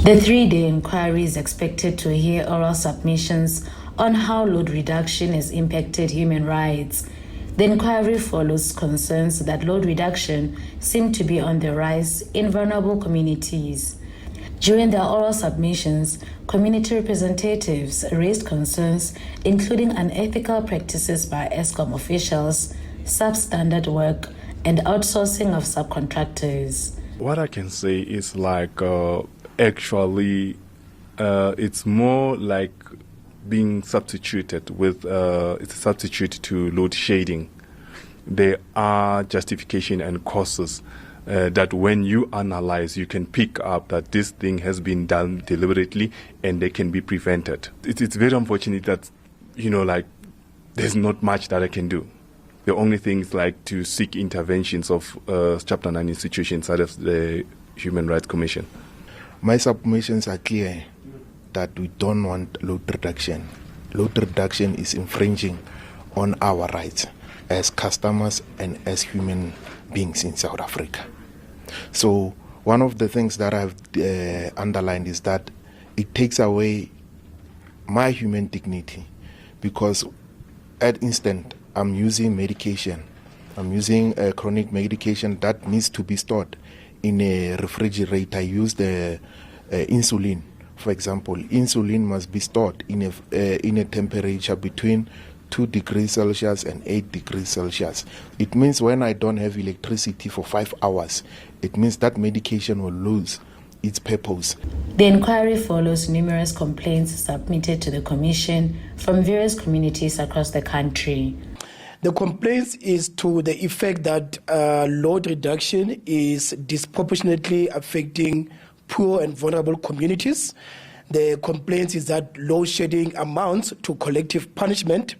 The 3-day inquiry is expected to hear oral submissions on how load reduction has impacted human rights. The inquiry follows concerns that load reduction seemed to be on the rise in vulnerable communities. During their oral submissions, community representatives raised concerns including unethical practices by Eskom officials, substandard work, and outsourcing of subcontractors. What I can say is actually it's more like being substituted with it's a substitute to load shedding. There are justification and causes that when you analyze, you can pick up that this thing has been done deliberately and they can be prevented. It's very unfortunate that, there's not much that I can do. The only thing is to seek interventions of Chapter 9 institutions out of the Human Rights Commission. My submissions are clear that we don't want load reduction. Load reduction is infringing on our rights as customers and as human beings in South Africa. So one of the things that I've underlined is that it takes away my human dignity, because at instant I'm using medication. I'm using a chronic medication that needs to be stored in a refrigerator. I use the insulin. For example, insulin must be stored in a temperature between 2 degrees Celsius and 8 degrees Celsius. It means when I don't have electricity for 5 hours, it means that medication will lose its purpose. The inquiry follows numerous complaints submitted to the Commission from various communities across the country. The complaints is to the effect that load reduction is disproportionately affecting poor and vulnerable communities. The complaint is that load shedding amounts to collective punishment,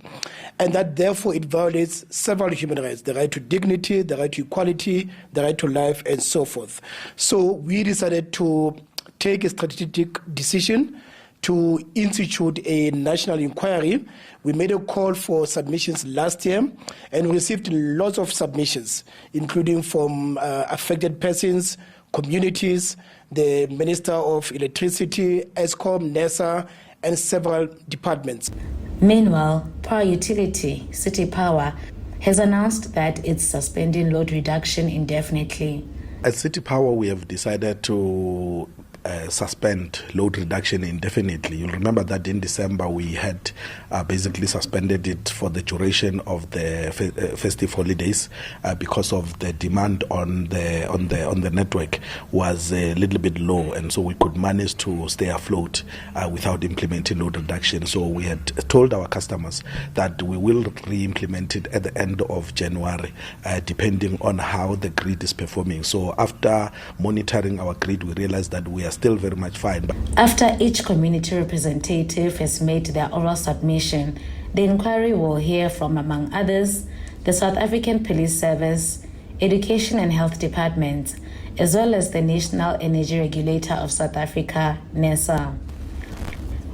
and that therefore it violates several human rights: the right to dignity, the right to equality, the right to life, and so forth. So we decided to take a strategic decision to institute a national inquiry. We made a call for submissions last year, and we received lots of submissions, including from affected persons, communities, the Minister of Electricity, Eskom, NESA, and several departments. Meanwhile, Power Utility, City Power, has announced that it's suspending load reduction indefinitely. At City Power, we have decided to suspend load reduction indefinitely. You'll remember that in December we had basically suspended it for the duration of the festive holidays because of the demand on the network was a little bit low, and so we could manage to stay afloat without implementing load reduction. So we had told our customers that we will re-implement it at the end of January, depending on how the grid is performing. So after monitoring our grid, we realized that we are still very much fine. After each community representative has made their oral submission, the inquiry will hear from, among others, the South African Police Service, Education and Health Department, as well as the National Energy Regulator of South Africa, NESA.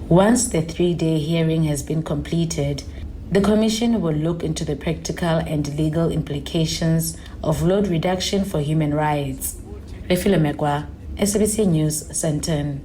Once the 3-day hearing has been completed, the Commission will look into the practical and legal implications of load reduction for human rights. Mmakau, SABC News, Sandton.